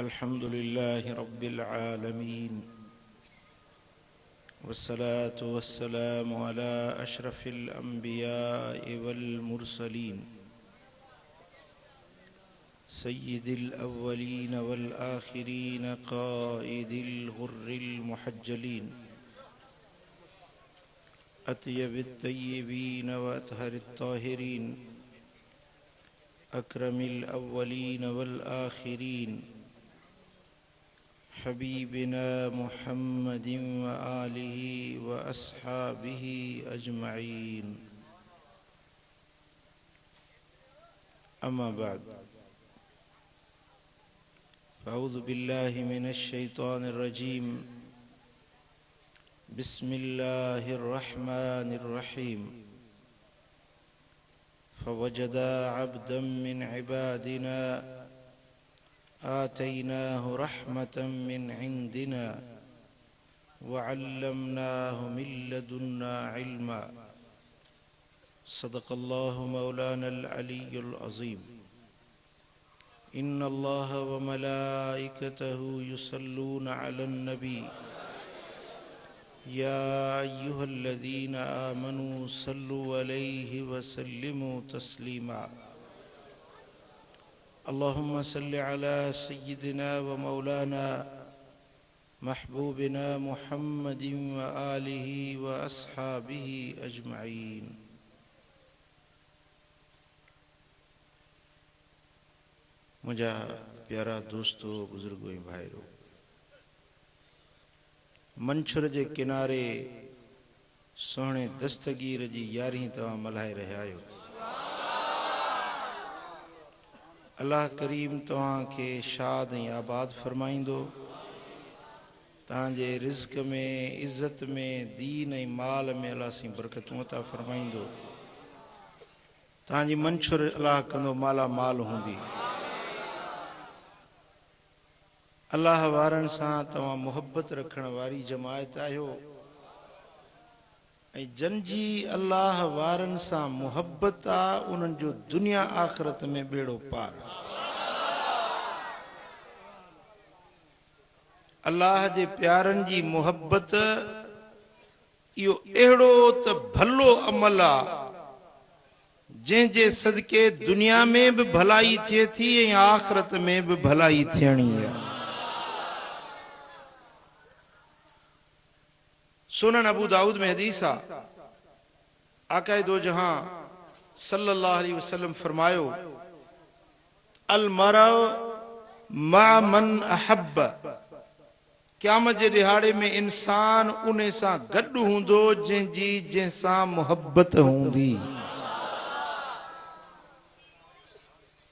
अल्हम्दुलिल्लाहि रब्बिल आलमीन वस्सलातु वस्सलामु अला अशरफिल अंबियाइ वल मुरसलीन सय्यिदिल अव्वलीन वल आखिरीन क़ाइदिल गुर्रिल मुहज्जलीन अत्यबित तय्यबीन व अतहरित ताहिरीन अक्रमिल अव्वलीन वल आखिरीन हबीबिना मुहम्मदिन व आलिहि व अस्हाबिहि अजमईन। अम्मा बाद, अऊज़ु बिल्लाहि मिनश शैतानिर रजीम। बिस्मिल्लाहिर रहमानिर रहीम। फवजदा अब्दन मिन इबादिना आतैनाहु रहमतन मिन इंदिना व अल्लमनाहु मिन लदुन्ना इल्मा। सदक़ल्लाहु मौलानल अलीयुल अज़ीम। इन्नल्लाह व मलाइकतहु युसल्लूना अलन नबी या अय्युहल्लज़ीना आमनू सल्लु अलैहि व सल्लिमू तस्लीमा। अल्लाहुम्मा सल्लि अला सय्यिदिना व मौलाना महबूबिना मुहम्मदिन व आलिहि व अस्हाबिहि अजमईन। मुझा प्यारा दोस्तों, बुजुर्गों, भाइयों, मंछुर जे किनारे सोहणे दस्तगीर जी यारी तव्हां मल्हाए रहिया आहियो। अल्लाह करीम तव्हां खे शाद ऐं आबाद फरमाईंदो, तव्हांजे रिज़्क़ में, इज़्ज़त में, दीन ऐं माल में अल्लाह सी बरकतूं अता फरमाईंदो। तव्हांजी मंछुर अल्लाह कंदो माला माल हूंदी। अल्लाह वारनि सां तव्हां मुहब्बत रखण वारी जमायत आहियो ऐं जंजी अल्लाह वारनि सां मुहब्बत आहे उन्हनि जो दुनिया आख़िरत में बेड़ो पार। अल्लाह जे प्यारनि जी मुहब्बत इहो अहिड़ो त भलो अमल आहे जंहिंजे सदके दुनिया में बि भलाई थिए थी ऐं आख़िरत में बि भलाई थियणी आहे। सुनन अबू दाऊद में हदीस आ, आकाए दो जहां सल्लल्लाहु अलैहि वसल्लम फरमायो, अल मरअ मा मन अहब्ब। क़यामत जे दिहाड़े में इंसान उन सां गॾु हूंदो जंहिंसां मुहब्बत हूंदी।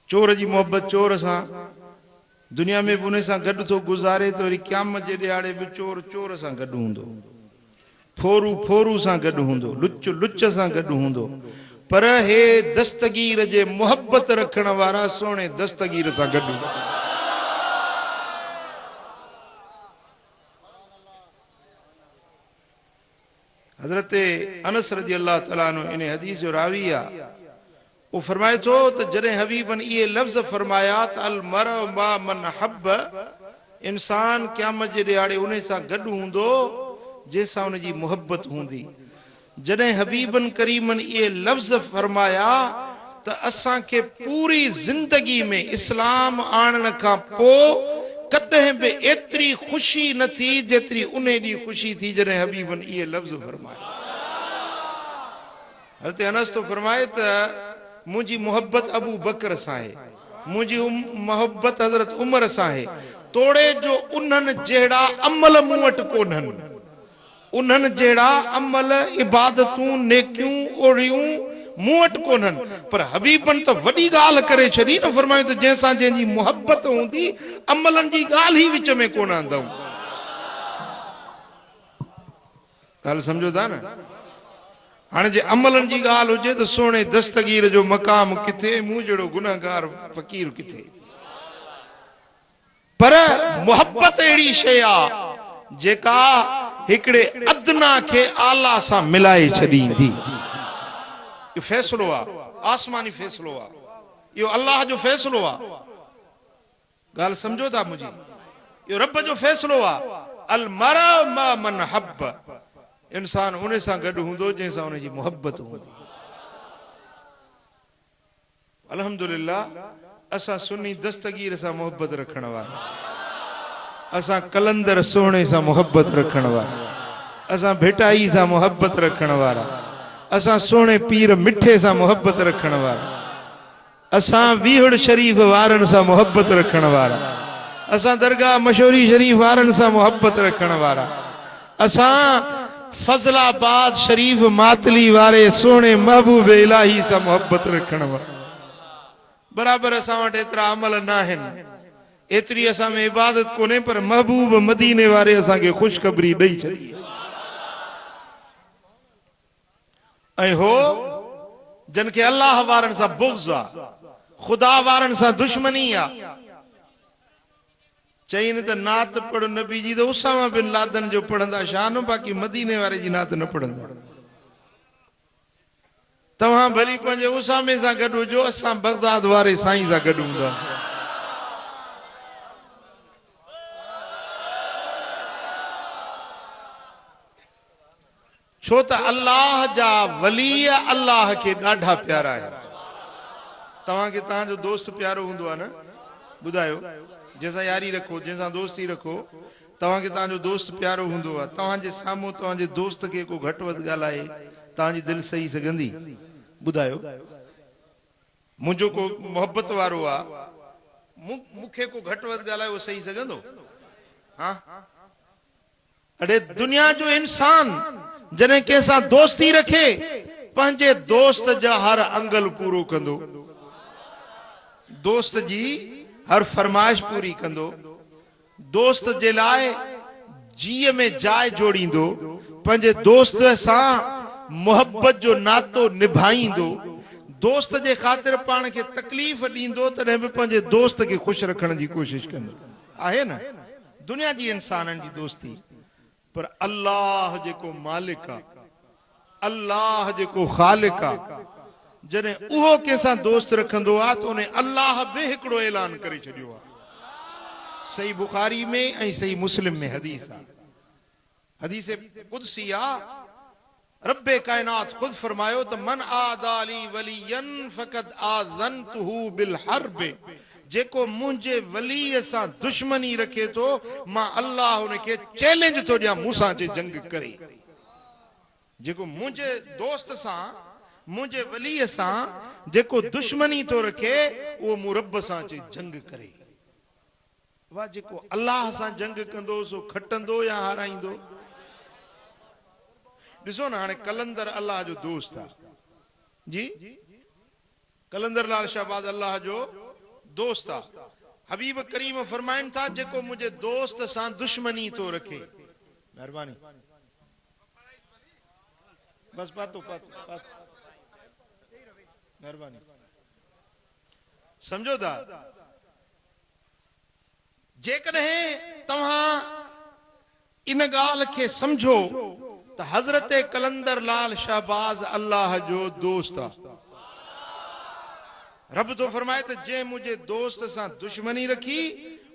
चोर जी मोहब्बत चोर सां दुनिया में उन सां गॾु थो गुज़ारे, तो वरी क़यामत जे दिहाड़े बि चोर चोर सां गॾु हूंदो, फोरू फोरू सां गॾु हूंदो, लुच लुच सां गॾु हूंदो। पर हे दस्तगीर जे मुहब्बत रखण वारा सोणे दस्तगीर सां गॾु। हज़रत अनस रज़ी अल्लाह तआला अन्हु इन हदीस जो रावी आहे, वो फरमाए थो त जॾहिं हबीबन इहे लफ़्ज़ फरमाया त अल मरअ मा मन हब्ब, इंसान क़यामत जे ॾियारे उन सां गॾु हूंदो जंहिंसां उन जी मुहब्बत हूंदी। जॾहिं हबीबन करीमन इहे लफ़्ज़ फरमाया त असांखे पूरी ज़िंदगी में इस्लाम आणण खां पोइ कॾहिं बि एतिरी ख़ुशी न थी जेतिरी उन ॾींहुं ख़ुशी थी जॾहिं हबीबन इहे लफ़्ज़ फरमाया। हज़रत अनस तो फरमाए त मुंहिंजी मोहब्बत अबू बकर सां आहे, मुंहिंजी मोहब्बत हज़रत उमर सां आहे, तोड़े जो उन्हनि जहिड़ा अमल मूं वटि कोन्हनि, उन्हनि जहिड़ा अमल, इबादतूं, नेकियूं, ओड़ियूं मूं वटि कोन्हनि। पर हबीबन त वॾी ॻाल्हि करे छॾी न, फरमायो त जंहिंसां जंहिंजी मुहब्बत हूंदी अमलनि जी ॻाल्हि ई विच में कोन आंदऊं। ॻाल्हि सम्झो था न? हाणे जे अमलनि जी ॻाल्हि हुजे त सोणे दस्तगीर जो मक़ाम किथे, मूं जहिड़ो गुनहगार फ़कीर किथे। पर मुहब्बत अहिड़ी शइ आहे जेका हिकड़े अदना खे आला सां मिलाए छॾींदी। इहो फ़ैसिलो आहे, आसमानी फ़ैसिलो आहे, इहो अल्लाह जो फ़ैसिलो आहे। गाल समझो था मुझी यो रब जो फैसलो आ अल मरा मा मन हब इंसान उन सां गॾु हूंदो जंहिंसां उन जी मोहब्बत हूंदी अल्हम्दुलिल्लाह असां सुन्नी दस्तगीर सां मोहब्बत रखण वारा असां कलंदर सोने सां मोहब्बत रखण वारा असां भेटाई सां मोहब्बत रखण वारा असां सोने पीर मिठे सां मोहब्बत रखण वारा असां वीहड़ शरीफ वारन सां मोहब्बत रखण वारा असां दरगाह मशहूरी शरीफ वारन सां मोहब्बत रखण वारा असां फजलाबाद शरीफ मातली वारे सोने महबूब इलाही सां मोहब्बत रखण वारा बराबर असां वटि एतिरा अमल न आहिनि एतिरी असां में इबादत कोन्हे पर महबूब मदीने वारे असांखे ख़ुशख़बरी ॾेई छॾी ऐं हो जन खे अल्लाह वारनि सां बुग़्ज़ आहे खुदा वारनि सां दुश्मनी आहे चईन त नात पढ़ नबी जी त उसामा बिन लादन जो पढ़ंदा शान बाक़ी मदीने वारे जी नात न पढ़ंदा तव्हां भली पंहिंजे उसामे सां गॾु हुजो असां बगदाद वारे साईं सां गॾु हूंदा छो त अल्लाह जा वली अल्लाह खे ॾाढा प्यारा आहिनि तव्हांखे तव्हांजो दोस्त प्यारो हूंदो आहे न ॿुधायो जंहिंसां यारी रखो जंहिंसां दोस्ती रखो तव्हांखे तव्हांजो दोस्त प्यारो हूंदो आहे तव्हांजे साम्हूं तव्हांजे दोस्त खे को घटि वधि ॻाल्हाए तव्हांजी दिलि सही सघंदी ॿुधायो मुंहिंजो को मोहब्बत वारो आहे मूंखे को घटि वधि ॻाल्हाए उहो सही सघंदो हा अड़े दुनिया जो इंसान जॾहिं कंहिंसां दोस्ती रखे पंहिंजे दोस्त जा हर अंगल पूरो कंदो दोस्त जी हर फरमाइश पूरी कंदो दोस्त जे लाइ जीअ में जाइ जोड़ींदो पंहिंजे दोस्त सां मोहब्बत जो नातो निभाईंदो दोस्त जे ख़ातिर पाण खे तकलीफ़ ॾींदो तॾहिं बि पंहिंजे दोस्त खे ख़ुशि रखण जी कोशिश कंदो आहे न दुनिया जी इंसाननि जी दोस्ती पर अल्लाह जेको मालिक आहे अल्लाह जेको ख़ालिक आहे जॾहिं उहो कंहिंसां दोस्त रखंदो आहे त उन अल्लाह बि हिकिड़ो ऐलान करे छॾियो आहे सही बुखारी में ऐं सही मुस्लिम में हदीस आहे हदीस कुदसी आहे रब्बे कायनात खुद फरमायो तो मन आदाली वलियन फकद आज़नतहु बिल हर्ब जेको मुंहिंजे वली सां दुश्मनी रखे तो मां अल्लाह उनखे चैलेंज तो ॾियां मूंसां जे जंग करे जेको मुंहिंजे दोस्त सां मुंहिंजे वली सां जेको दुश्मनी तो रखे उहो मूं रब सां जे जंग करे वाह जेको अल्लाह सां जंग कंदो सो खटंदो या हाराईंदो ॾिसो न हाणे कलंदर अल्लाह जो दोस्त आहे जी कलंदर लाल शाहबाज अल्लाह जो दोस्त आहे हबीब करीम फरमाइनि था जेको मुंहिंजे दोस्त सां दुश्मनी तो रखे महिरबानी बस पातो महिरबानी समझो था जेकॾहिं तव्हां इन ॻाल्हि खे समझो तो हजरत कलंदर लाल शाहबाज अल्लाह जो दोस्त आहे रब तो फरमाए तो जे मुझे दोस्त सां दुश्मनी रखी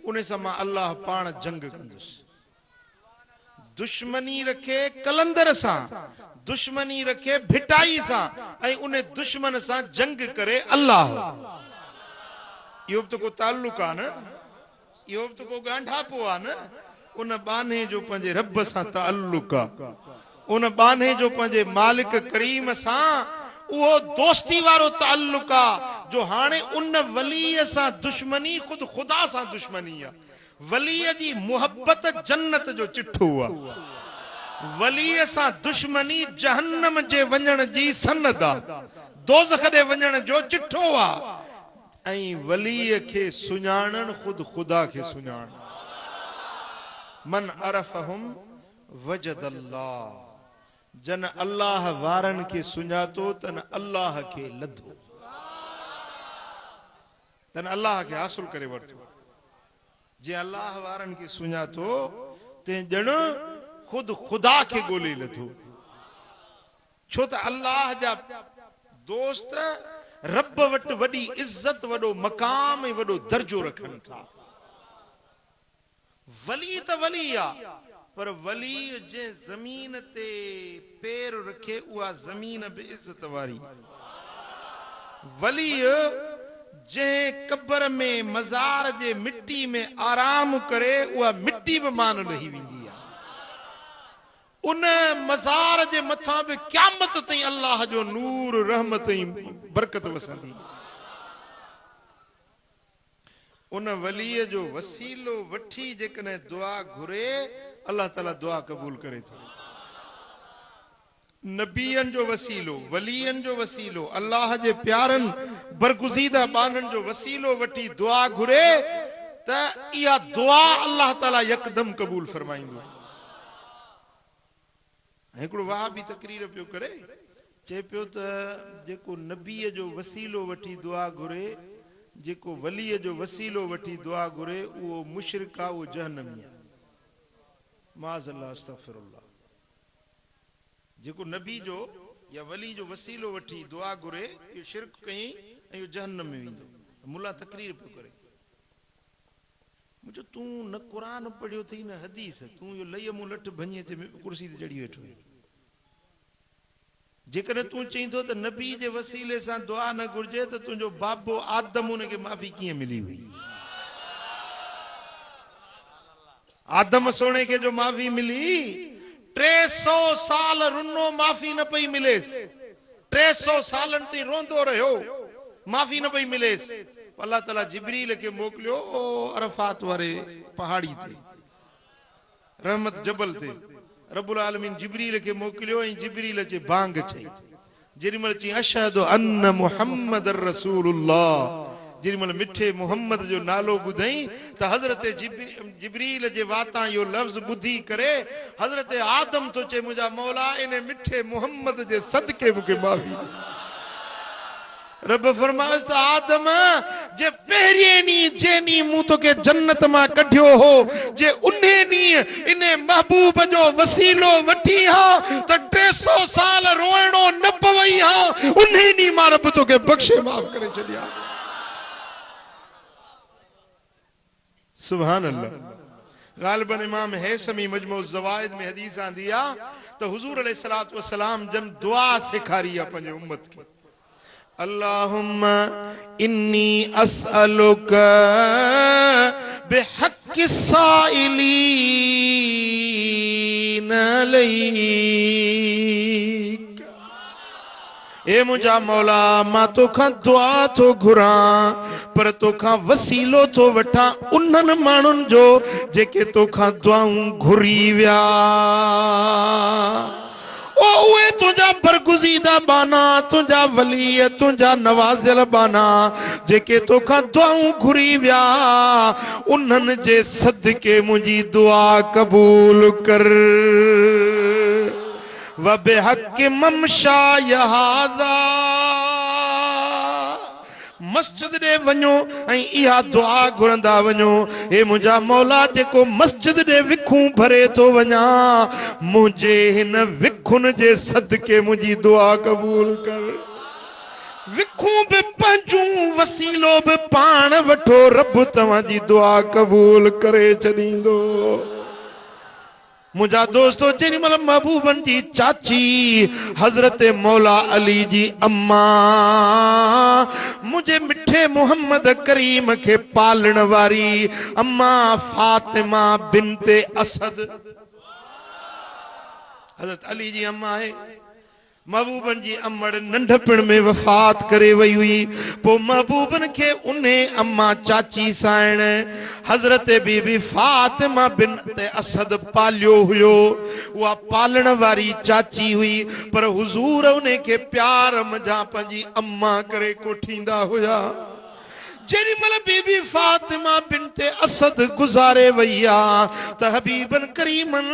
उन सां मां अल्लाह पाण जंग कंदुसि दुश्मनी रखे कलंदर सां दुश्मनी रखे भिटाई सां ऐं उन दुश्मन सां जंग करे अल्लाह इहो तो को ताल्लुक आहे न इहो तो को ॻांढापो आहे न उन बाने जो पंहिंजे रब सां ताल्लुक आहे उन बाने जो पंहिंजे मालिक करीम सां उहो दोस्ती वारो ताल्लुक आहे जो हाणे उन वलीअ सां दुश्मनी खुद खुदा सां दुश्मनी आहे वलीअ जी मोहब्बत जन्नत जो चिठो आहे वलीअ सां दुश्मनी जहन्नम जे वञण जी सनद आहे दोज़ख ॾे वञण जो चिठो आहे ऐं वलीअ खे सुञाणण खुद खुदा खे सुञाणण मन अरफहुम वजद अल्लाह जन अल्लाह वारन के सुञातो तन अल्लाह के लधो तन अल्लाह के हासिल करे वरतो जे अल्लाह वारन के सुञातो ते जण खुद खुदा के गोले लधो छो त अल्लाह जा दोस्त रब वट वडी इज्जत वडो मकाम ऐं वडो दर्जो रखन था वली तो वली आ, पर वली जे जमीन ते पैर रखे उहा जमीन बि इज्जत वारी। वली जे कब्र में मज़ार जे मिट्टी में आराम करे उहा मिट्टी बि मान लही वेंदी आहे। उन मज़ार जे मथां बि क़यामत ताईं अल्लाह जो नूर रहमत ऐं बरकत वसंदी। उन वलीअ जो वसीलो वठी जेकॾहिं दुआ घुरे अल्लाह ताला दुआ क़बूल करे थो। नबियन जो वसीलो, वलियन जो वसीलो, अल्लाह जे प्यारन बरगुज़ीदा बानन जो वसीलो वठी दुआ घुरे त इहा दुआ अल्लाह ताला यकदम कबूल फरमाईंदो। हिकिड़ो वाह बि तकरीर पियो करे, चए पियो त जेको नबीअ जो वसीलो वठी दुआ घुरे, जेको वलीअ जो वसीलो वठी दुआ घुरे उहो मुशरिक आहे, उहो जहन्नमी आहे। माज़अल्लाह अस्तगफिरुल्लाह। जेको नबी जो या वली जो वसीलो वठी दुआ घुरे इहो शिरक कई ऐं इहो जहन्नम में वेंदो। मुला तकरीर पियो करे, मुझो तूं न क़ुरान पढ़ियो थी न हदीस, तूं इहो लई मूं लठ भञी अचे कुर्सी ते चढ़ी वेठो आहीं। जेकॾहिं तूं चईं थो त नबी जे वसीले सां दुआ न घुरिजे त तुंहिंजो बाबो आदम उनखे माफ़ी कीअं मिली हुई? आदम सोणे खे जो माफ़ी मिली 300 साल रुनो माफ़ी न पई मिलेसि। 300 सालनि ताईं रोंदो रहियो, माफ़ी न पई मिलेसि। अल्लाह ताला जिब्रील खे मोकिलियो अरफात वारे पहाड़ी ते, रहमत जबल ते। रब्बुल आलमीन जिब्रील खे मोकिलियो ऐं जिब्रील अचे बांग चई। जेॾीमहिल चई अशहदु अन्न मुहम्मदर रसूलुल्लाह, जेॾीमहिल मिठे मुहम्मद जो नालो ॿुधई त हज़रत जिब्रील जे वातां इहो लफ़्ज़ ॿुधी करे हज़रत आदम तो चए मुंहिंजा मौला इन मिठे मुहम्मद जे सदके मूंखे माफ़ी। रब फरमाइस त आदम जे पहिरिएं ॾींहुं जे ॾींहुं मूं तोखे जन्नत मां कढियो हो, जे उन ॾींहुं इन महबूब जो वसीलो वठी हा त 300 साल रोइणो न पवई हा, उन ॾींहुं मां रब तोखे बख़्शे माफ़ करे छॾिया। सुभान अल्लाह। गालिबन इमाम हैसमी मजमू ज़वाइद में हदीस आंदी आ त हुजूर अलैहिस्सलातु वस्सलाम जन दुआ सिखारी आहे पंहिंजे उम्मत खे। अल्लाहुम्मा इन्नी अस्अलुका बिहक़्क़ि साइलीन अलैक। ए मुंहिंजा मौला मां तोखां दुआ थो घुरां, पर तोखां वसीलो थो वठां उन्हनि माण्हुनि जो जेके तोखां दुआऊं घुरी विया। ओ उहे तुंहिंजा बरगुज़ीदा बाना, तुंहिंजा वली, तुंहिंजा नवाज़िल बाना जेके तोखां दुआऊं घुरी विया, उन्हनि जे सदके मुंहिंजी दुआ क़बूल कर। व बिहक़्क़ि ममशाय हाज़ा, मस्जिद ॾे वञो ऐं इहा दुआ घुरंदा वञो। हे मुंहिंजा मौला जेको मस्जिद ॾे विखूं भरे थो वञा, मुंहिंजे हिन विखुन जे सदके मुंहिंजी दुआ क़बूल कर। विखूं बि पंहिंजूं, वसीलो बि पाण वठो, रब तव्हांजी दुआ क़बूल करे छॾींदो। मुंहिंजा दोस्तो जेॾीमहिल महबूबन जी चाची हज़रत मौला अली जी अम्मा मुंहिंजे मिठे मुहम्मद करीम खे पालण वारी अम्मा फातिमा बिनते असद, हज़रत अली जी अम्मा आहे, महबूबन जी अम्मड़ नंढपण में वफ़ात करे वई हुई। पोइ महबूबन खे उन अम्मा चाची साइण हज़रत बीबी फातिमा बिनते असद पालियो हुयो। उहा पालण वारी चाची हुई, पर हुज़ूर उन खे प्यार मझां पंहिंजी अम्मा करे कोठींदा हुया। जेॾीमहिल बीबी फातिमा बिनते असद गुज़ारे वई आहे त हबीबन करीमन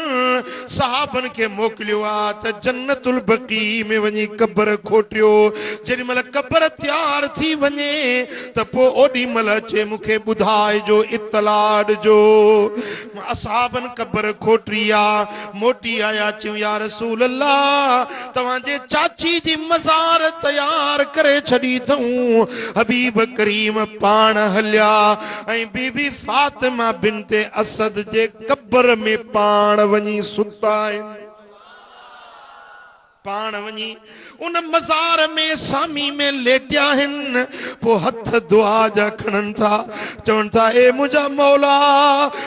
सहाबन खे मोकिलियो आहे त जन्नतुल बक़ी में वञी क़ब्र खोटियो। जेॾीमहिल क़ब्र तयार थी वञे त पोइ ओॾी महिल अचे मूंखे ॿुधाइजो, इत्तला ॾिजो। असहाबन क़ब्र खोटी आहे, मोटी आया, चयूं या रसूल अल्लाह तव्हांजे चाची जी मज़ार तयार करे छॾी अथऊं। हबीब करीम पाण हलिया ऐं बीबी फातिमा बिनते असद जे कब्र में पाण वञी सुता आहिनि। पाण वञी उन मज़ार में सामी में लेटिया आहिनि। पोइ हथ दुआ जा खणनि था, चवनि था ए मुंहिंजा मौला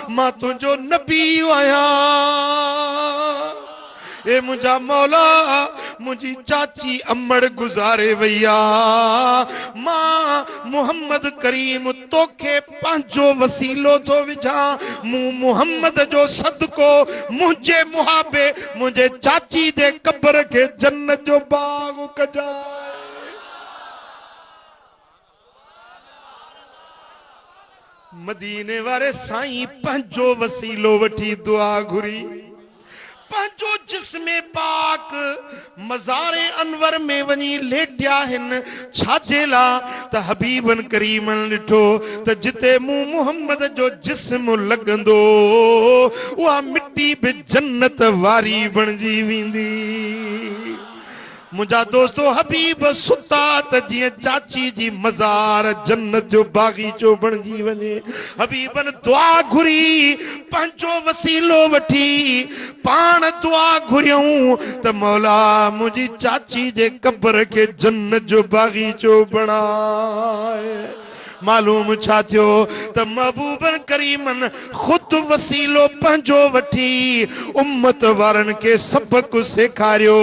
मां तुंहिंजो नबी आहियां। ए मुंहिंजा मौला मुंहिंजी चाची अमड़ गुज़ारे वई आहे, मां मोहम्मद करीम तोखे पंहिंजो वसीलो थो विझां। मूं मोहम्मद जो सदको मुंहिंजे मुहाबे मुंहिंजे चाची जे कब्र खे जन्नत जो बाग कजाए। मदीने वारे साईं पंहिंजो वसीलो वठी दुआ घुरी, पंहिंजो जिस्मे पाक मज़ारे अनवर में वञी लेटिया आहिनि। छाजे लाइ त हबीबन करीमन ॾिठो त जिते मूं मोहम्मद जो जिस्म लॻंदो उहा मिट्टी बि जन्नत वारी बणिजी वेंदी। मुंहिंजा दोस्तो हबीब सुता त जीअं चाची जी मज़ार जन्नत जो बागीचो बणिजी वञे। हबीबन दुआ घुरी, पंहिंजो वसीलो वठी पाण दुआ घुरियऊं त मौला मुंहिंजी चाची जे कब्र खे जन्नत जो बागीचो बणाए। मालूम छा थियो त महबूबन करीमन खुद वसीलो पंहिंजो वठी उम्मत वारनि खे सबक सेखारियो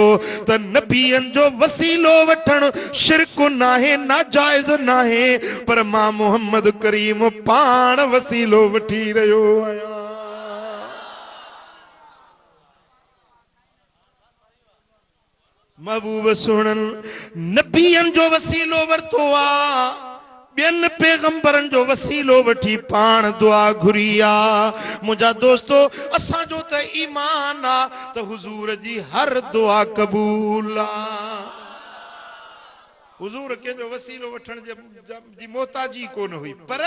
त नबियनि जो वसीलो वठण शिरक नाहे, नाजाइज़ नाहे, पर मां मोहम्मद करीम पाण वसीलो वठी रहियो आहियां। महबूब सुणनि नबियनि जो वसीलो वरतो आहे, ॿियनि पैगंबरनि जो वसीलो वठी पाण दुआ घुरी आहे। मुंहिंजा दोस्तो असांजो त ईमान आहे त हुजूर जी हर दुआ क़बूल आहे। हुजूर कंहिंजो वसीलो वठण जी मोहताजी कोन हुई, पर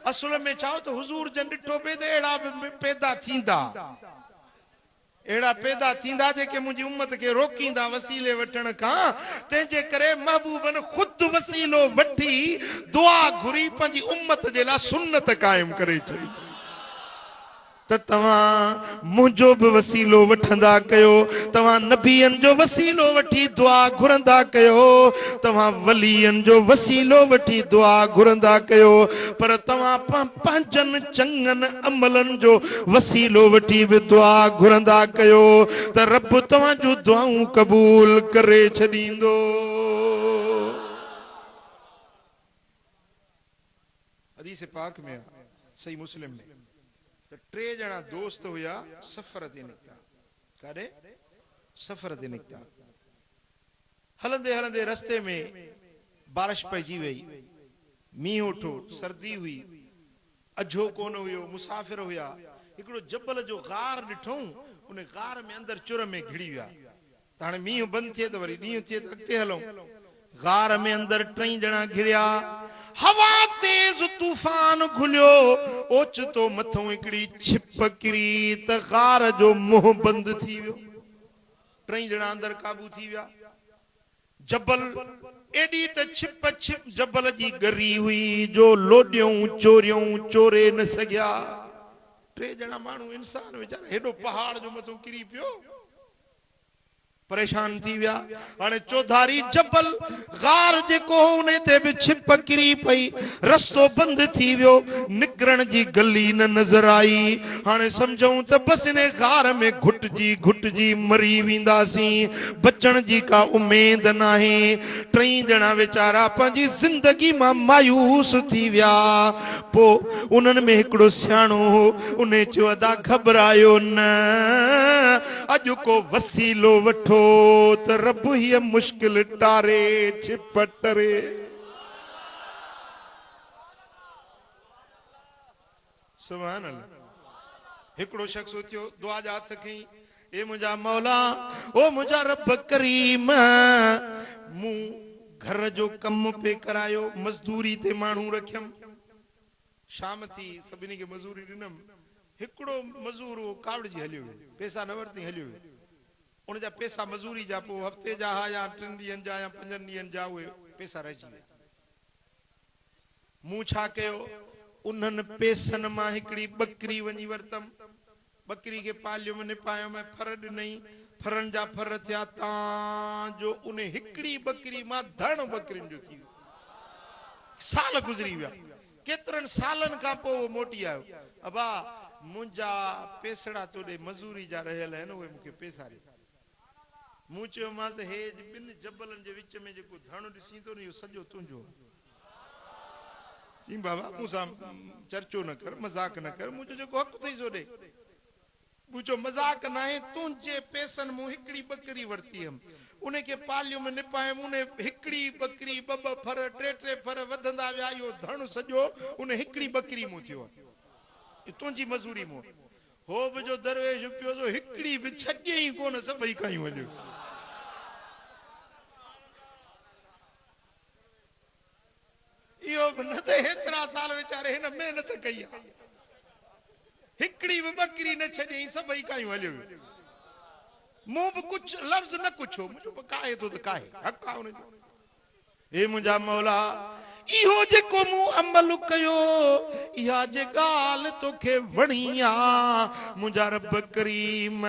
असुल में छा त हुजूर जन ॾिठो पए त अहिड़ा पैदा थींदा, अहिड़ा पैदा थींदा जेके मुंहिंजी उम्मत खे रोकींदा वसीले वठण खां। तंहिंजे करे महबूबन खुद वसीलो वठी दुआ घुरी पंहिंजी उम्मत जे लाइ सुन्नत कायम करे छॾी त तव्हां मुंहिंजो बि वसीलो वठंदा कयो, तव्हां नबियनि जो वसीलो वठी दुआ घुरंदा कयो, तव्हां वलियनि जो वसीलो वठी दुआ घुरंदा कयो, पर तव्हां पंहिंजनि चङनि अमलनि जो वसीलो वठी बि दुआ घुरंदा कयो त रब तव्हां जूं दुआऊं क़बूल करे छॾींदो। हदीस पाक में सही मुस्लिम में त टे ॼणा दोस्त हुया, सफ़र ते निकिता। काॾे? सफ़र ते निकिता। हलंदे हलंदे रस्ते में बारिश पइजी वई, मींहुं उठो, सर्दी हुई, अझो कोन हुयो, मुसाफ़िर हुया। हिकिड़ो जबल जो गार ॾिठऊं, उन गार में अंदरि चुर में घिड़ी विया। त हाणे मींहुं बंदि थिए त वरी ॾींहुं थिए त अॻिते हलूं। गार में अंदरि टई ॼणा घिड़िया, हवा तेज तूफान घुलियो, ओचितो मथों हिकिड़ी छिप किरी त गार जो मुंहुं बंदि थी वियो। टई ॼणा अंदरि काबू थी विया। जबल एॾी त छिप जबल जी ॻरी हुई जो लोॾियूं चोरियूं चोरे न सघिया। टे ॼणा माण्हू इंसान वीचारा हेॾो पहाड़ जो मथों किरी पियो, परेशान थी विया। हाणे चौधारी जबल गार जेको उन ते बि छिप किरी पई, रस्तो बंदि थी वियो, निकिरण जी गली न नज़र आई। हाणे सम्झूं त बसि इन गार में घुटजी मरी वेंदासीं, बचण जी का उमेद नाहे। टई ॼणा वेचारा पंहिंजी ज़िंदगी मां मायूस थी विया। पोइ उन्हनि में हिकिड़ो सियाणो हो, उन चयो अदा घबरायो न, अॼु को वसीलो वठो त रब हीअ मुश्किल टारे छिप टरे। सुभान अल्लाह। हिकिड़ो शख्स उथियो, दुआ जा हथ खई, ए मुंहिंजा मौला, ओ मुंहिंजा रब करीम, मूं घर जो कम पे करायो, मजदूरी ते माण्हू रखियमि, शाम थी सभिनी खे मजूरी ॾिनमि। हिकिड़ो मजूर हो कावड़जी हलियो वियो, पैसा न वरिती हलियो वियो। उन जा पैसा मजूरी जा पोइ हफ़्ते जा या 3 ॾींहंनि जा या 5 ॾींहंनि जा उहे पैसा रहिजी विया। मूं छा कयो उन्हनि पैसनि मां हिकिड़ी बकरी वञी वरितम, बकरी के पालियो में पायो मैं फर ॾिनई, फरनि जा फर थिया जो उन हिकिड़ी बकरी मां धण बकरियुनि जो थी वियो। साल गुज़री विया, केतिरनि सालनि खां पोइ उहो मोटी आयो। अबा मुंहिंजा पैसड़ा तोॾे मज़ूरी जा रहियल आहिनि, उहे मूंखे पैसा ॾे। मूं चयोमांसि हे ॿिनि जबलनि जे विच में जेको धण ॾिसी थो न इहो सॼो तुंहिंजो। जी बाबा मूंसां चर्चो न कर, मज़ाक न कर, मुंहिंजो जेको हक़ अथई सो ॾे। मुंहिंजो मज़ाक न आहे, तुंहिंजे पैसनि मूं हिकिड़ी बकरी वरिती हुयमि, उनखे पालियो में निपायमि, उन हिकिड़ी बकरी ॿ फर टे फर वधंदा विया, इहो धण सॼो उन हिकिड़ी बकरी मूं थियो, तुंहिंजी मज़ूरी मूं। हो बि जो दरवेश पियो जो हिकिड़ी बि छॾे ई कोन, सभई कयूं वञो। इहो बि न त हेतिरा साल वीचारे हिन महिनत कई आहे, हिकिड़ी बि बकरी न छॾियईं, सभई कयूं हलियो। मूं बि कुझु लफ़्ज़ न कुझो, मुंहिंजो बि काहे थो त काहे, हक़ आहे हुनजो। हे मुंहिंजा मौला, इहो जेको मूं अमल कयो, इहा जे ॻाल्हि तोखे वणी आहे, मुंहिंजा रब करीम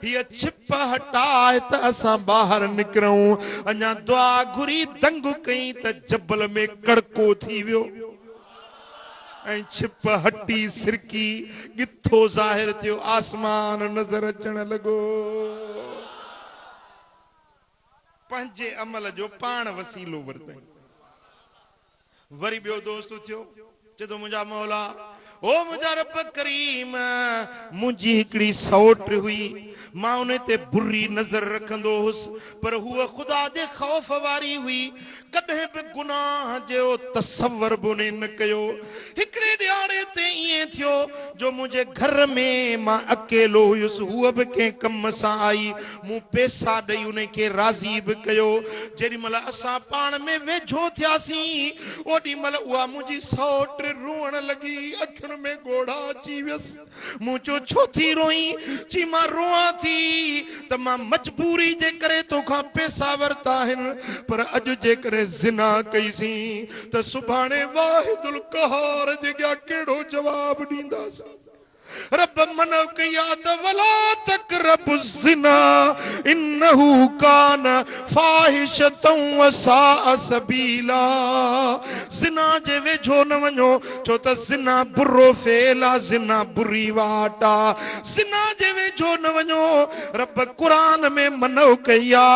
हीअ छिप हटाए त असां ॿाहिरि निकिरूं। अञा दुआ घुरी दंग कई त जबल में कड़को थी वियो ऐं छिप हटी सिरकी, गिथो ज़ाहिर थियो, आसमान नज़र अचण लॻो। पंहिंजे अमल जो पाण वसीलो वरितई। वरी ॿियो दोस्त थियो, चए मुंहिंजा मौला, ओ मुंहिंजा रब करीम, मुंहिंजी हिकिड़ी सौट हुई, मां उन ते बुरी नज़र रखंदो हुउसि, पर हूअ ख़ुदा जे ख़ौफ़ वारी हुई, कॾहिं बि गुनाह जो तसव्वुर बि उन न कयो। हिकिड़े ॾियारे ते ईअं थियो जो मुंहिंजे घर में मां अकेलो हुयुसि, हूअ बि कंहिं कम सां आई, मूं पैसा ॾेई उन खे राज़ी बि कयो। जेॾी महिल असां पाण में वेझो थियासीं, ओॾी महिल उहा मुंहिंजी सौट रोअण लॻी, अखियुनि में ॻोढ़ा अची वियसि। मूं चयो छो थी रोई? चई मां रोआं थी त मां मजबूरी जे करे तोखां पैसा वरिता आहिनि, पर अॼु जे करे ज़िना कईसीं त सुभाणे वाहिदुल क़हार जे अॻियां कहिड़ो जवाब ॾींदासीं? रब मनो कया त वला तक़रबु ज़िना इन्नहु कान फाहिशतन व साअ सबीला। ज़िना जे वेझो न वञो, छो त ज़िना बुरो फेल आहे, ज़िना बुरी वाट आहे। ज़िना जे वेझो न वञो, रब क़ुरान में मनो कया।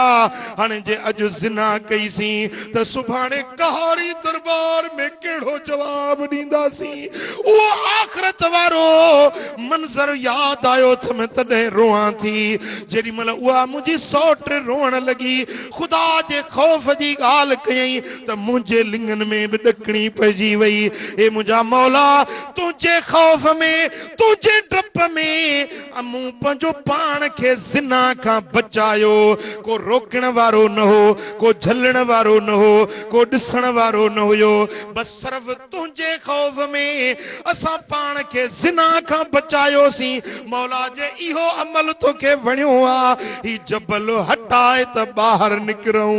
हाणे जे अॼु ज़िना कईसीं त सुभाणे कहारी दरबार में कहिड़ो जवाब ॾींदासीं? उहो आख़िरत वारो मंज़र याद आयो त मैं तॾहिं रोआं थी। जेॾी महिल उहा मुंहिंजी सौट रोअण लॻी, ख़ुदा जे ख़ौफ़ जी ॻाल्हि कयईं त मुंहिंजे लिङनि में बि ॾकणी पइजी वई। हे मुंहिंजा मौला, तुंहिंजे ख़ौफ़ में, तुंहिंजे डप में मूं पंहिंजो पाण खे ज़िना खां बचायो। को रोकण वारो न हो, को झलण वारो न हो, को ॾिसण वारो न हुयो, बस सिर्फ़ तुंहिंजे ख़ौफ़ में असां पाण खे ज़िना खां बचायोसीं। मौला जे इहो अमल तोखे वणियो आहे, ही जबल हटाए त ॿाहिरि निकिरूं।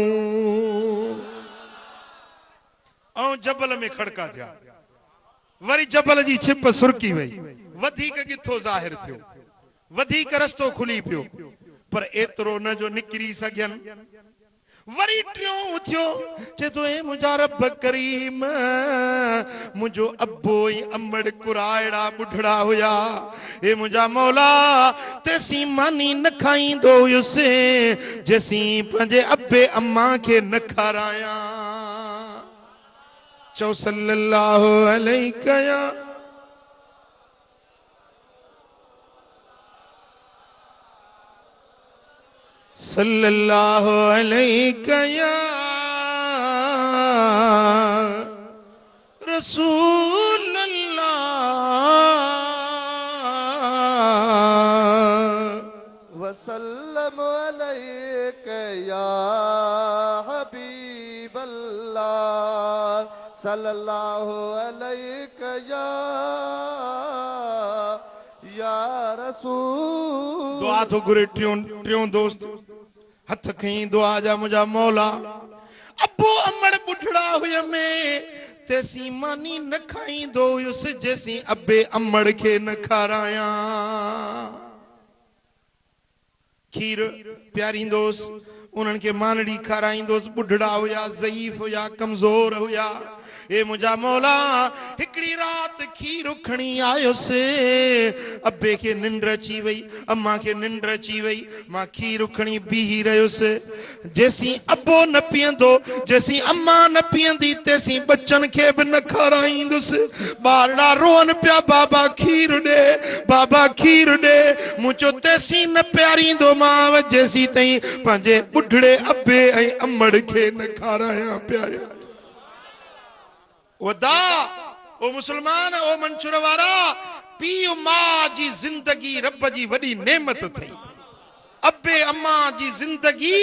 ऐं जबल में खड़का थिया, वरी जबल जी छिप सुरकी वई, वधीक गिथो ज़ाहिर थियो, वधीक रस्तो खुली पियो, पर एतिरो न जो निकिरी सघनि। वरी टियों थियो, चए तो ए मुंहिंजा रब करीम, मुंहिंजो अबो ई अमड़ कुराइड़ा बुढ़ड़ा हुया। हे मुंहिंजा मौला, तेसीं मानी न खाईंदो हुयुसि जेसीं पंहिंजे अबे अम्मा खे न खारायां। चओ सल्लल्लाहु अलैहि या सल्लल्लाहु अलैहि या रसूल अल्लाह वसल्लम अलैहि या हबीब अल्लाह सल्लल्लाहु अलैहि या रसूल। दुआ तो घुरे टियों दोस्त हथ खई दुआ जा मुंहिंजा मौला। अबो अमड़ बुढ़ड़ा हुय में तेसी मानी न खाईंदो हुयुसि जेसी अबे अमड़ खे न खाराया खीर प्यारींदोसि उन्हनि खे मानड़ी खाराईंदोसि बुढ़ड़ा हुया ज़ईफ़ हुया कमज़ोर हुया ए मुंहिंजा मौला हिकिड़ी राति खीर खणी आयुसि अबे खे निंड अची वई अम्मा खे निंड अची वई मां खीर खणी बीही रहियुसि जेसी अबो न पीअंदो जेसी अम्मा न पीअंदी तेसी बच्चन खे बि न खाराईंदुसि ॿारड़ा रोअनि पिया बाबा खीर ॾे बाबा खीर ॾे मूं चयो तेसी न प्यारींदो मां जेसी ताईं पंहिंजे बुढ़ड़े अबे ऐं अमड़ खे न खारायां प्यारिया वदा ओ मुसलमान ओ मंशूर वारा पीउ मां जी जिंदगी रब जी वडी नेमत थई अबे अम्मा जी जिंदगी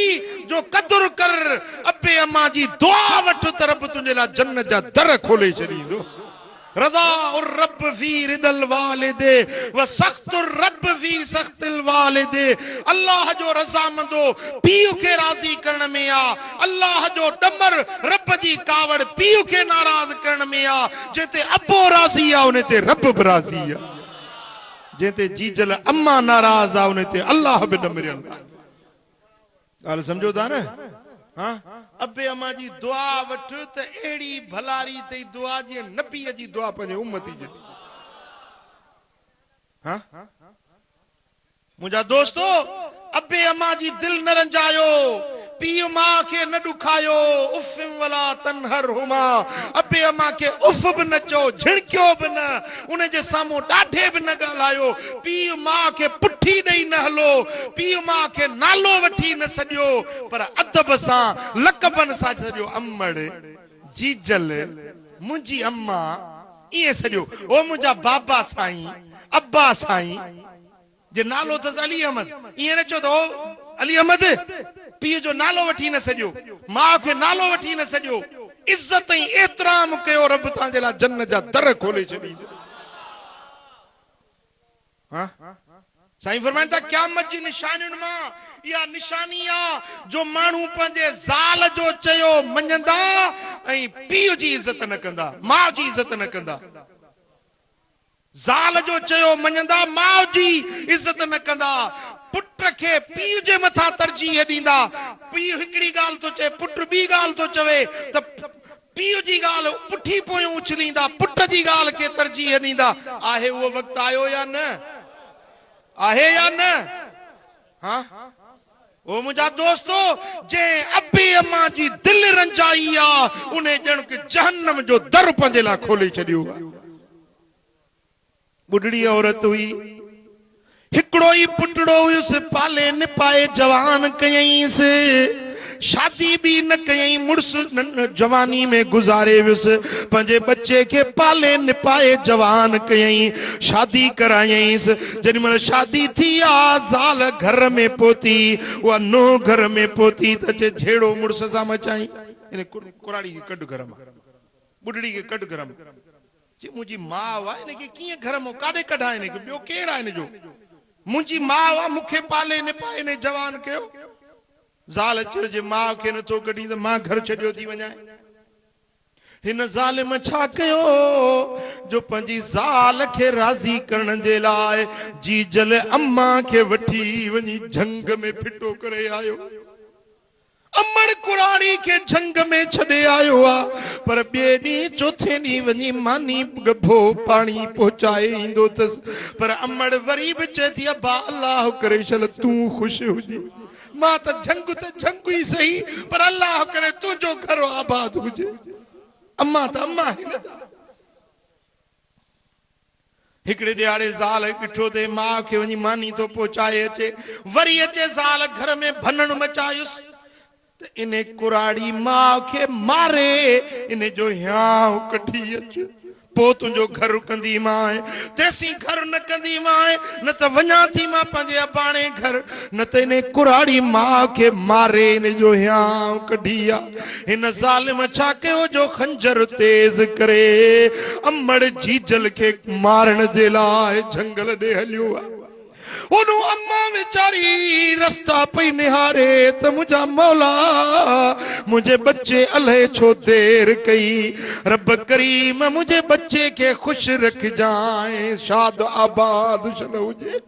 जो कदर कर अबे अम्मा जी दुआ वठ त रब तुंहिंजे लाइ जन्नत जा दर खोले छॾींदो रज़ा उर रब फी रिदल वालिदे व सख्त उर रब फी सख्तिल वालिदे अल्लाह जो रज़ामंदो पीउ खे राज़ी करण में आ अल्लाह जो डमर रब जी कावड़ पीउ खे नाराज़ करण में आ जेते अबो राज़ी आ उन ते रब बि राज़ी आ जेते जीजल अम्मा नाराज़ आ उन ते अल्लाह बि डमरियल आ ॻाल्हि सम्झो था न हाँ अबे अम्मा जी दुआ वठ त एड़ी भलारी तई दुआ जी नबी जी दुआ पंहिंजे उम्मती जी हाँ मुंहिंजा दोस्तो अबे अम्मा जी दिल न रंजायो पीउ मां खे न ॾुखायो उफ़ वला तनहर हुमा अबे अम्मा खे उफ़ बि न चओ झिणकियो बि न उन जे साम्हूं ॾाढे बि न ॻाल्हायो पीउ मां खे पुठी ॾेई न हलो पीउ मां खे नालो वठी न सॼो पर अदब सां लक़बनि सां सॼो अमड़ जीजल मुंहिंजी अम्मा ईअं सॼो ओ मुंहिंजा बाबा साईं अब्बा साईं जे नालो अथसि अली अहमद ईअं न चओ त अली अहमद पीउ जो नालो वठी न सॼो मां खे नालो वठी न सॼो इज्जत ऐं एतराम कयो रब तव्हांजे लाइ जन्नत जा दर खोले छॾींदो हाँ साईं फरमाइनि था क़यामत जी निशानियुनि मां इहा निशानी आहे जो माण्हू पंहिंजे ज़ाल जो चयो मञंदा ऐं पीउ जी इज़त न कंदा माउ जी इज़त न कंदा ज़ाल जो चयो मञंदा माउ जी इज़त न कंदा पुट खे पीउ जे मथां तरजीह ॾींदा पीउ हिकिड़ी ॻाल्हि थो चए पुट ॿी ॻाल्हि थो चवे त पीउ जी ॻाल्हि पुठी पोयूं उछलींदा पुट जी ॻाल्हि खे तरजीह ॾींदा आहे उहो वक़्तु आयो या न आहे या न हाँ ओ मुंहिंजा दोस्तो जंहिं अबे अम्मा जी दिल रंजाई आहे उन ॼण के जहन्नम जो दर पंहिंजे लाइ खोले छॾियो आहे बुढ़ड़ी औरत हुई हिकड़ो ही पुटड़ो हुयुसि पाले निपाए जवान कयईंसि शादी भी न कयई मुड़स जवानी में गुजारे वियुसि पंहिंजे बच्चे के पाले निपाए जवान कयई शादी करायईंसि जेॾीमहिल शादी थी आ ज़ाल घर में पहुती उहा नो घर में पहुती त चए झेड़ो मुड़स सां मचाई इन कुराड़ी खे कढ घर मां बुढ़ड़ी खे कढ घर मां मुंहिंजी माउ आहे हिनखे कीअं घर मां काॾे कढां हिनखे ॿियो केरु आहे हिनजो मुंहिंजी माउ आहे मूंखे पाले निपाए हिन जवान कयो ज़ाल चयो जे माउ खे नथो कढी त मां घर छॾियो थी वञां हिन ज़ालिम छा कयो जो पंहिंजी ज़ाल खे राज़ी करण जे लाइ जीजल अम्मा खे वठी वञी झंग में फिटो करे आयो अमड़ कुराड़ी के झंग में छड़े आयो आ पर ॿिए ॾींहुं चौथे ॾींहुं वञी मानी गभो पाणी पहुचाए ईंदो अथसि पर अमड़ वरी बि चए थी अब्बा अल्लाह करे चल तूं ख़ुशि हुजे मां त झंग ई सही पर अल्लाह करे तुंहिंजो घर आबाद हुजे अम्मा त अम्मा हिन हिकिड़े ॾियारे ज़ाल ॾिठो ते माउ खे वञी मानी थो पहुचाए अचे वरी अचे ज़ाल घर में भनण मचायुसि इन कुराड़ी मां खे मारे इन जो हियांव कढी अच पो तुंहिंजो घर कंदी मां तेसी घर न कंदी मां न त वञा थी मां पंहिंजे अबाणे घर न त इन कुराड़ी मां खे मारे इन जो हियांव कढी आहे हिन ज़ालिम छा कयो जो खंजर तेज़ करे अमड़ जीजल खे मारण जे लाइ झंगल ॾे हलियो आहे ओनू अम्मा बेचारी रास्ता पई निहारे त मुझा मौला मुझे बच्चे अल्लाह छो देर कई रब करीम मुझे बच्चे के खुश रख जाए शाद आबाद चलो हुजे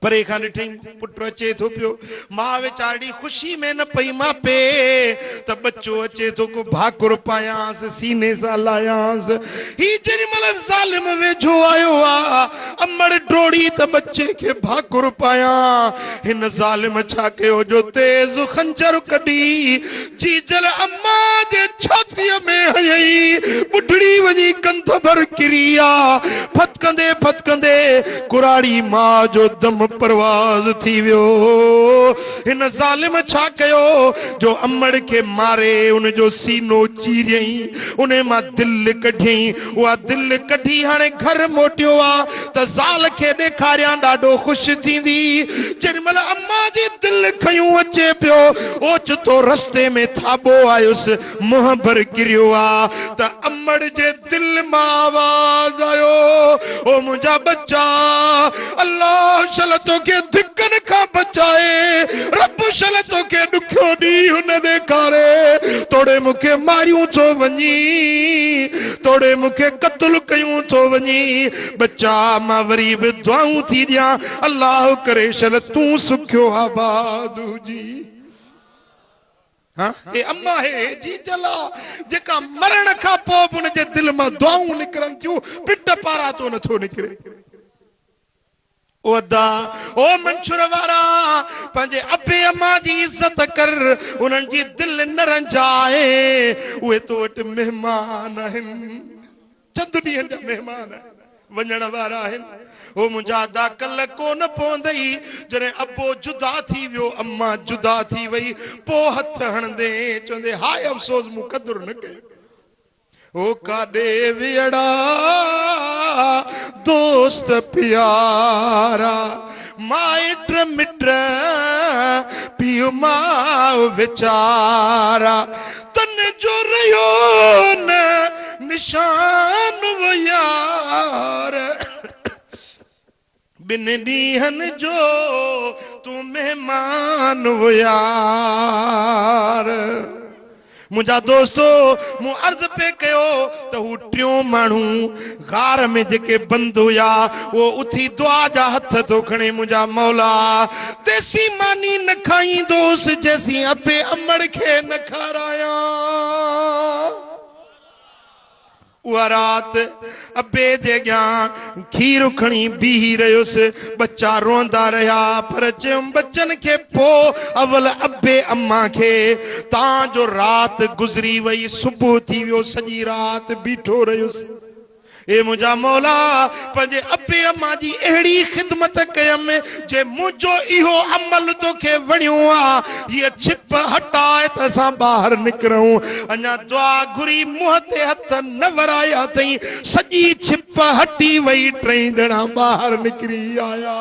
परे खां ॾिठई पुट अचे थो पियो मां वीचारी ख़ुशी में न पई मां पे त बच्चो अचे थो को भाकुर पायांसि सीने सां लायांसि ही जेॾी महिल ज़ालिम वेझो आयो आ अमड़ डोड़ी त बच्चे खे भाकुर पायां हिन ज़ालिम छा कयो जो तेज़ खंजर कढी चीजल अम्मा जे छातीअ में हयई बुढड़ी वञी कंध भर किरी आ फतकंदे फतकंदे कुराड़ी मां जो दम परवाज थी वियो हिन ज़ालिम छा कयो जो अमड़ के मारे उन जो सीनो चीरियई उन मां दिल कढियई उहा दिल कढी हाणे घर मोटियो आ त ज़ाल खे ॾेखारियां ॾाढो ख़ुशि थींदी जेॾीमहिल अम्मा जी दिल खयूं अचे पियो ओचितो रस्ते में थाबो आयुसि मुंहुं भर किरियो आ त अमड़ जे दिल मां आवाज़ आयो ओ मुंहिंजा बच्चा अल्लाह शल तोखे धिकन खां बचाए रब शल तोखे ॾुखियो ॾींहुं हुन ॾेखारे तोड़े मूंखे मारियूं थो वञी तोड़े मूंखे क़त्ल कयूं थो वञी बच्चा मां वरी बि दुआऊं थी ॾियां अल्लाह करे शल तूं सुखियो आबाद हुजी हाँ हे अम्मा हे जी चला जेका मरण खां पोइ बि उनजे दिल मां दुआऊं निकिरनि थियूं पिट पारां तो नथो निकिरे ओदा ओ मंशूर वारा पंहिंजे अबे अम्मा जी इज्जत कर उन्हनि जी दिल न रंजाए उहे तो वटि महिमान आहिनि चंद ॾींहंनि जा महिमान वञण वारा आहिनि ओ मुंहिंजा दाकल कोन पवंदई जॾहिं अबो जुदा थी वियो अम्मा जुदा थी वई पोइ हथ हणंदे चवंदे हाय अफ़सोस मूं क़दुरु न कयो ओ काॾे वियड़ा दोस्त प्यारा माइट मिट पियो माउ वीचारा तन जो रहियो न निशान वो यार बिन ॾींहंनि जो तू मेहमान वो यार मुंहिंजा दोस्तो मूं अर्ज़ पे कयो त हू टियों माण्हू गार में जेके बंद हुया वो उथी दुआ जा हथ थो खणे मुंहिंजा मौला तेसी मानी न खाईंदोसि जैसी अबे अमड़ खे न खारायां उहा रात अबे जे अॻियां खीर खणी बीही रहियुसि बच्चा रोंदा रहिया पर चयुमि बच्चनि खे पोइ अवल अबे अम्मा खे तव्हांजो राति गुज़री वई सुबुह थी वियो सॼी राति बीठो रहियुसि ए मुंहिंजा मौला पंहिंजे अबे अम्मा जी अहिड़ी ख़िदमत कयमि जे मुंहिंजो इहो अमल तोखे वणियो आहे हीअ छिप हटाए त असां ॿाहिरि निकिरूं अञा दुआ घुरी मुंहं ते हथ न वराया अथई सॼी छिप हटी वई टई ॼणा ॿाहिरि निकिरी आया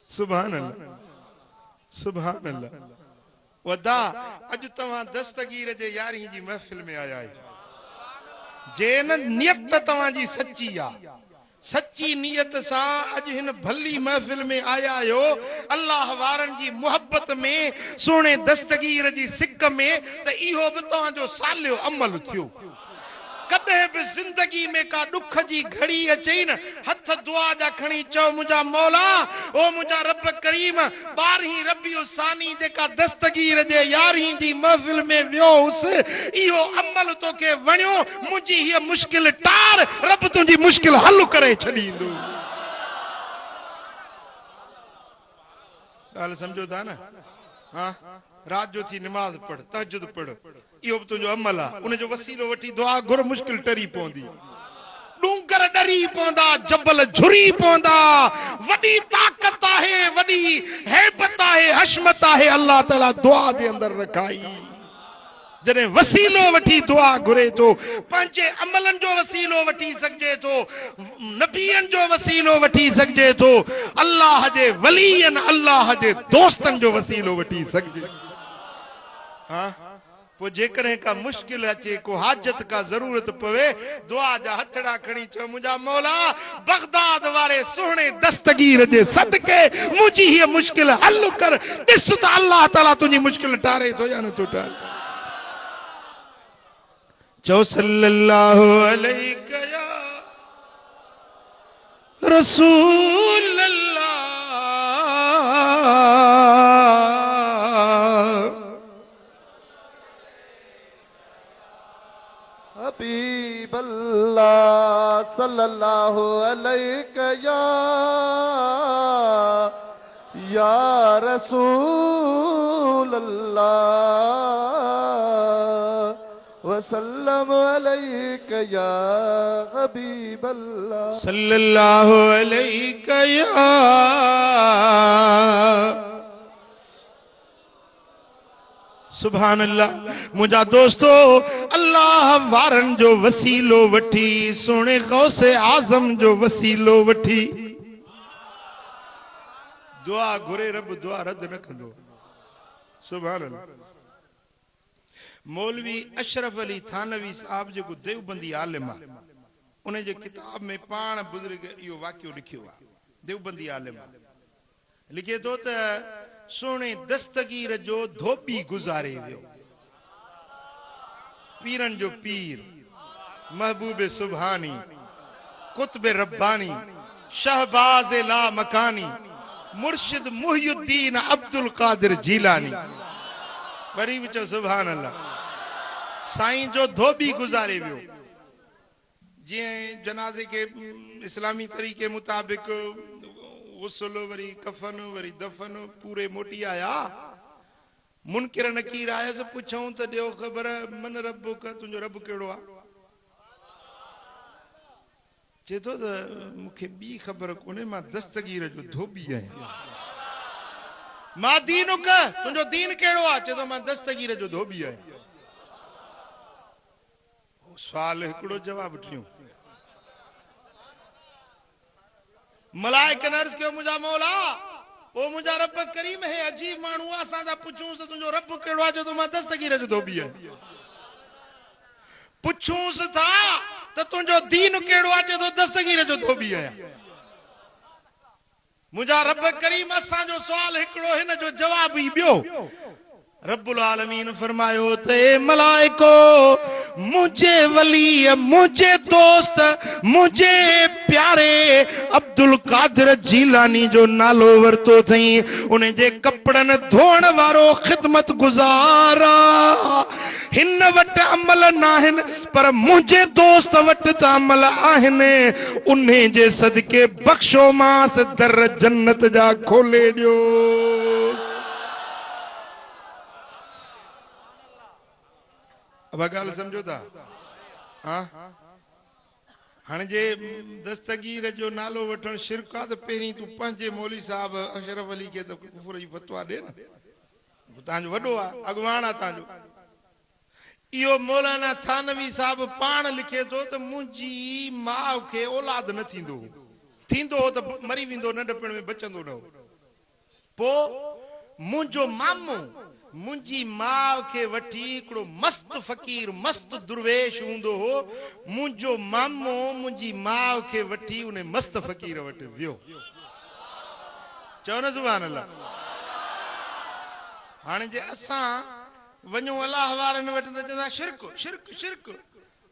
सुभान अल्लाह सुभान अल्लाह वदा अॼु तव्हां दस्तगीर जे यारी जी महफ़िल में आया आहियो जे न नियत तव्हांजी सच्ची आहे सच्ची नियत सां अॼु हिन भली महफ़िल में आया आहियो अल्लाह वारनि जी मुहबत में सोणे दस्तगीर जी सिक में त इहो बि तव्हांजो सालियो अमल थियो कॾहिं बि ज़िंदगी में का दुख जी घड़ी अचे न हथ दुआ जा खणी चओ मुंहिंजा मौला ओ मुंहिंजा रब करीम 12 रबीउ सानी जेका दस्तगीर जे 11 जी महफ़िल में वियो हुउसि इहो अमल तोखे वणियो मुंहिंजी हीअ मुश्किल टार रब तुंहिंजी मुश्किल हल करे छॾींदो ॻाल्हि सम्झो था न हाँ रात जो थी नमाज पढ़ तहज्जुद पढ़ इहो बि तुंहिंजो अमल आहे उनजो वसीलो वठी दुआ घुर मुश्किल टरी पवंदी डूंगर डरी पवंदा जबल झुरी पवंदा वॾी ताक़त आहे वॾी हैबत आहे हशमत आहे अल्लाह ताला दुआ जे अंदर रखाई जॾहिं वसीलो वठी दुआ घुरे थो पंहिंजे अमलनि जो वसीलो वठी सघिजे थो नबीअनि जो वसीलो वठी सघिजे थो अल्लाह जे वलीअनि अल्लाह जे दोस्तनि जो वसीलो वठी सघिजे हाँ पो जेकरे का मुश्किल अचे को हाजत का जरूरत पवे दुआ जा हथड़ा खणी चो मुंजा मौला बगदाद वारे सोहणे दस्तगीर जे सदके मुंजी ये मुश्किल हल कर दिस त अल्लाह ताला तुजी मुश्किल टारे तो या न तो टारे चो सल्लल्लाहु अलैहि या रसूल अल्लाह हबीब अल्लाह सल्लल्लाहु अलैहि या रसूल अल्लाह वसल्लम अलैहि या हबीब अल्लाह सल्लल्लाहु अलैहि या सुभान अल्लाह मुझा दोस्तो अल्लाह वारन जो वसीलो वठी सोने गौसे आजम जो वसीलो वठी दुआ घुरे रब दुआ रद न कंदो सुभान अल्लाह मौलवी अशरफ अली थानवी साहब जो देवबंदी आलिम आहे उन जे किताब में पाण बुजुर्ग इहो वाक्यो लिखियो आहे देवबंदी आलिम लिखे तो त सोने दस्तगीर जो धोबी गुजारे वियो पीरन जो पीर महबूब सुभानी कुतुब रब्बानी शहबाज ला मकानी मुर्शिद मुहियुद्दीन अब्दुल कादिर जीलानी वरी विचो सुभान अल्लाह साईं जो धोबी गुजारे वियो जे जनाजे के इस्लामी तरीके मुताबिक गुस्ल वरी कफन वरी दफन पूरे मोटी आया मुनकिर नकीर आया से पुछऊं त दियो खबर मन रब का तुझो रब केड़ो आ चेतो त मुखे बी खबर कोने मां दस्तगीर जो धोबी आया मां दीनु का तुझो दीन केड़ो आ चेतो मां दस्तगीर जो धोबी आया सवाल हिकड़ो जवाब ठियो मलाइकन अर्ज क्यों मुझा मौला ओ मुझा रब करीम है अजीब मानू असा दा पुछूं से तुझो रब केड़ो जो तुम दस्तगीर जो धोबी है पुछूं से था तो तुझो दीन केड़ो जो तो दस्तगीर जो धोबी है मुझा रब करीम असा जो सवाल हिकड़ो है न जो जवाब ही बियो रब्बुल आलमीन फरमायो ते मलाइको मुझे वली मुझे दोस्त मुझे प्यारे अब्दुल कादिर जीलानी जो नालो वरतो थई उन्हें जे कपड़न धोण वारो खिदमत गुजारा हिन वट अमल नाहिन पर मुझे दोस्त वट त अमल आहिन उन्हें जे सदके बख्शो मास दर जन्नत जा खोले दियो अब गाल समझो था हाँ हाँ जे दस्तगीर जो नालो वठण शिरक आ तो पहिरीं तू पंहिंजे मौली साहब अशरफ अली के तो कुफर जी फतवा दे न तांजो वडो आ अगवान आ तांजो इहो मौलाना थानवी साहब पाण लिखे तो त मुंजी मां के औलाद न थींदो थींदो तो मरी विंदो नंढपण में बचंदो न पो मुंजो मामो मुंजी मां के वठी एकड़ो मस्त फकीर मस्त दुर्वेश हुंदो हो मुंजो मामो मुंजी मां के वठी उन्हें मस्त फकीर वट वियो चओ न सुभान अल्लाह हाणे जे असा वञो अल्लाह वारन वट त चंदा शिरक शिरक शिरक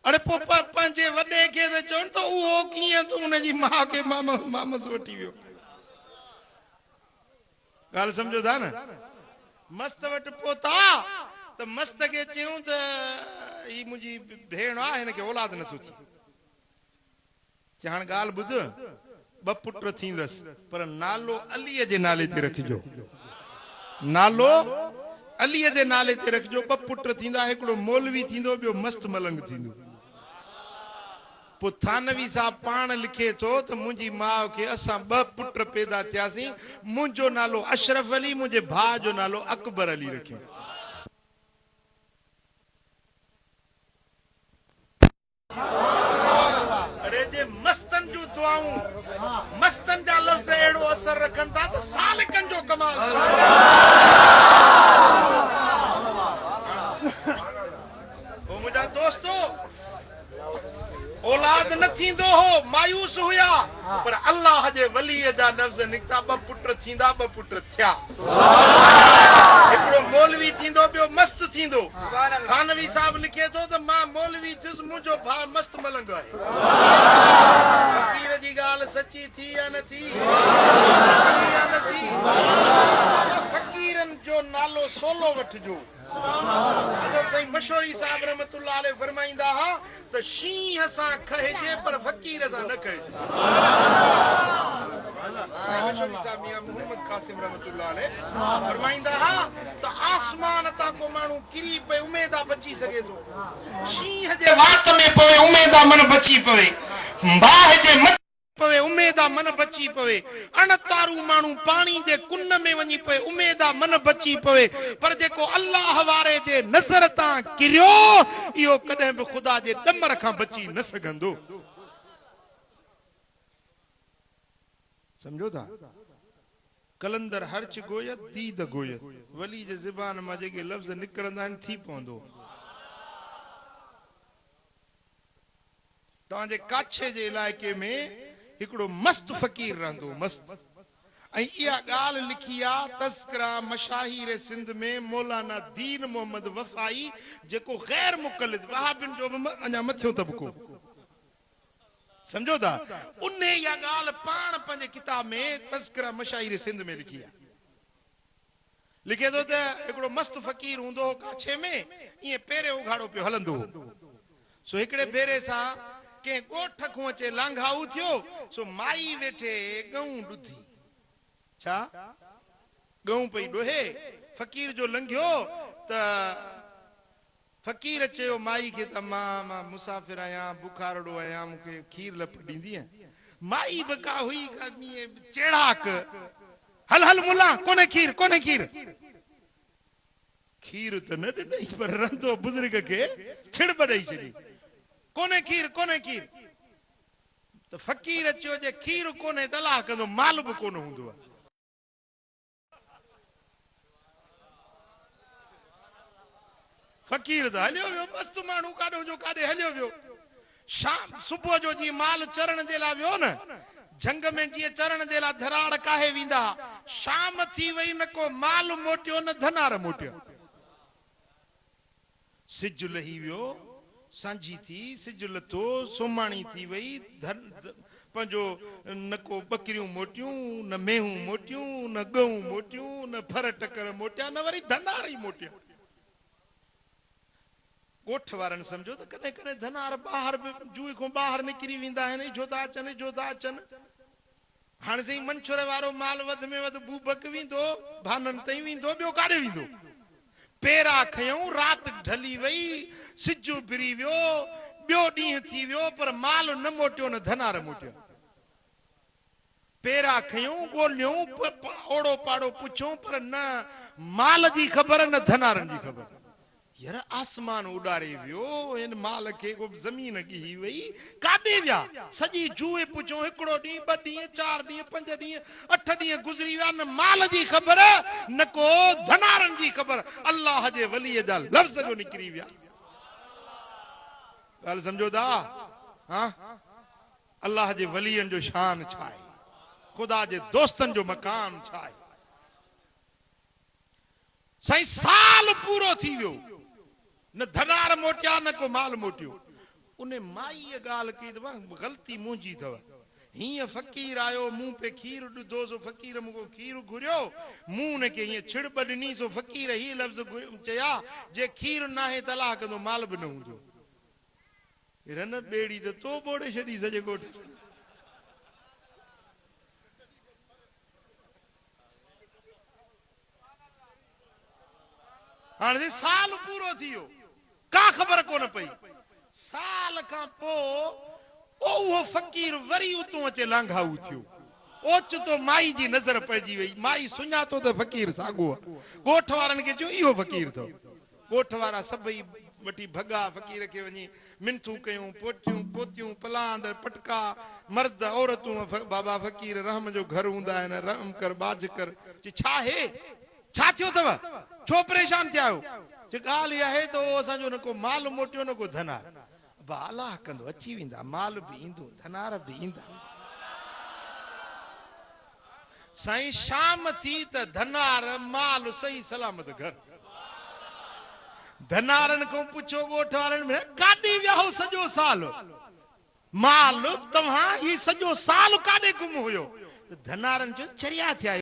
अरे पो पंहिंजे वॾे खे त चवनि त उहो कीअं तूं उनजी मां के मामस वठी वियो ॻाल्हि सम्झो था न मस्त वट पोता तो मस्त के चयूं त ही मुंजी भेण आ हिन के औलाद न थी हाणे ॻाल्हि ॿुध ॿ पुट थींदस पर नालो अली जे नाले ते रखजो नालो अली जे नाले ते रखजो ॿ पुट थींदा हिकड़ो मौलवी थींदो ॿियो मस्त मलंग थींदो पो थानवी साहब पाण लिखे तो त मुंजी मां के असा ब पुट पैदा थियासी मुंजो नालो अशरफ अली मुंजे भा जो नालो अकबर अली रखे अरे जे मस्तन जो दुआऊं मस्तन जा लफ्ज एड़ो असर रखन था तो सालिकन जो कमाल औलाद न थींदो हो मायूस हुया पर अल्लाह जे वलीअ जा लफ़्ज़ निकता ब पुट थींदा ब पुट थिया हिकिड़ो मौलवी थींदो ॿियो मस्त थींदो थानवी साहब लिखे थो त मां मौलवी थियुसि मुंहिंजो भाउ मस्त मलंग आहे फ़कीर जी ॻाल्हि सची थी या न थी फ़कीरनि जो नालो सोलो वठिजो सही मशहूरी साहब रहमतुल्लाह अलैह फरमाईंदा हा त शींहं सां खहिजे पर फ़कीर सां न खहिजे मशहूरी साहब मियां मोहम्मद कासिम रहमतुल्लाह अलैह फरमाईंदा हा त आसमान तां को माण्हू किरी पए उमेदा बची सघे थो शींहं जे वात में पवे उमेदा मन बची पवे बाहि जे पवे उमेदा मन बची पवे अणतारू माण्हू पाणी जे कुन में वञी पए उमेदा मन बची पवे पर जेको अल्लाह वारे जे नज़र तां किरियो इहो कॾहिं बि ख़ुदा जे ॾमर खां बची न सघंदो समझो था कलंदर हर्च गोयत दीद गोयत वली जे ज़बान मां जेके लफ़्ज़ निकिरंदा आहिनि थी पवंदो तव्हांजे काछे जे इलाइक़े में हिकिड़ो मस्त फ़कीर रहंदो मस्त ऐं इहा ॻाल्हि लिखी आहे तज़किरा मशाहिर सिंध में मौलाना दीन मोहम्मद वफ़ाई जेको गैर मुक़लिद वहाबियुनि जो बि अञा मथियो तबको समझो था उन इहा ॻाल्हि पाण पंहिंजे किताब में तज़किरा मशाहिर सिंध में लिखी आहे लिखे थो त हिकिड़ो मस्त फ़कीर हूंदो हो काछे में ईअं पहिरियों उघाड़ो पियो हलंदो हो सो हिकिड़े भेरे सां कंहिं ॻोठ खां अचे लांघाऊ थियो सो माई वेठे गऊं ॾुधी छा गऊं पई ॾोहे फ़कीर जो लंघियो त फ़कीर चयो माई खे त मां मुसाफ़िर आहियां बुखारड़ो आहियां मूंखे खीर लप ॾींदीअ माई बि का हुई चेड़ाक हल हल मुला कोन्हे खीर खीर त न ॾिनई पर रंधो बुज़ुर्ग खे छिड़ ॾेई छॾी कोन्हे खीर त फ़कीर चयो जे खीर कोन्हे त अलाह कंदो माल बि कोन हूंदो आहे फ़कीर त हलियो वियो मस्त माण्हू काॾो जो काॾे हलियो वियो शाम सुबुह जो जीअं माल चरण जे लाइ वियो न जंग में जीअं चरण जे लाइ धराड़ काहे वेंदा शाम थी वई न को माल मोटियो न धनार मोटियो सिज लही वियो सांझी थी सिज लथो सोमाणी थी वई पंहिंजो न को बकरियूं मोटियूं न मेहूं मोटियूं न गऊं मोटियूं न फर टकर मोटिया न वरी धनार ई मोटिया ॻोठ वारनि सम्झो त कॾहिं कॾहिं धनार ॿाहिरि बि जूए खां ॿाहिरि निकिरी वेंदा आहिनि छो था अचनि हाणे सही मंछर वारो माल वध में वधि बूबक वेंदो भाननि ताईं वेंदो ॿियो काॾे वेंदो पेरा खयूं राति ढली वई सिजु बिरी वियो ॿियो ॾींहुं थी वियो पर माल न मोटियो न धनार मोटियो पेरा खयूं ॻोल्हियूं ओड़ो पाड़ो पुछूं पर न माल जी ख़बर न धनारनि जी ख़बर यार आसमान उॾारे वियो इन माल खे को ज़मीन गिही वई काॾे विया सॼी जूए पुछूं हिकिड़ो ॾींहुं 2 ॾींहं 4 ॾींहं 5 ॾींहं 8 ॾींहं गुज़री विया न माल जी ख़बर न को धनारनि जी ख़बर अल्लाह जे वलीअ जा लफ़्ज़ जो निकिरी विया ॻाल्हि सम्झो था हा अल्लाह जे वलीअनि जो शान छा आहे ख़ुदा जे दोस्तनि जो मकान छा आहे साईं साल पूरो थी वियो न धनार मोटिया न को माल मोटियो उन माई ॻाल्हि कई अथव ग़लती मुंहिंजी अथव हीअं फ़कीर आयो मूं पे खीर ॾुधो सो फ़कीर मूंखे खीर घुरियो मूं हुनखे हीअं छिड़ ॾिनी सो फ़कीर ही लफ़्ज़ चया जे खीर न आहे त अलाह कंदो माल बि न हूंदो रन ॿेड़ी त तो ॿोड़े छॾी सॼे ॻोठ हाणे साल पूरो थी वियो का ख़बर कोन पई साल खां पोइ उहो फ़कीर वरी उतां अचे लांघाऊ थियो ओचितो माई जी नज़र पइजी वई माई सुञातो त फ़कीर साॻियो आहे ॻोठ वारनि खे चयो इहो फ़कीर अथव ॻोठ वारा सभई वठी भॻा फ़कीर खे वञी मिनथूं कयूं पोतियूं पलांद पटका मर्द औरतूं बाबा फ़कीर रहम जो घर हूंदा आहिनि रहम कर बाज कर छा आहे छा थियो अथव छो परेशान थिया आहियो ॻाल्हि इहा आहे त असांजो न को माल मोटियो न को धनार अब्बा अलाह कंदो अची वेंदा माल बि ईंदो धनार बि ईंदा साईं शाम थी त धनार माल सही सलामत घर धनारन को पुछो ॻोठ वारनि में काॾे विया हो सॼो साल माल तव्हां ही सॼो साल काॾे गुम हुयो धनारन जो चरिया थिया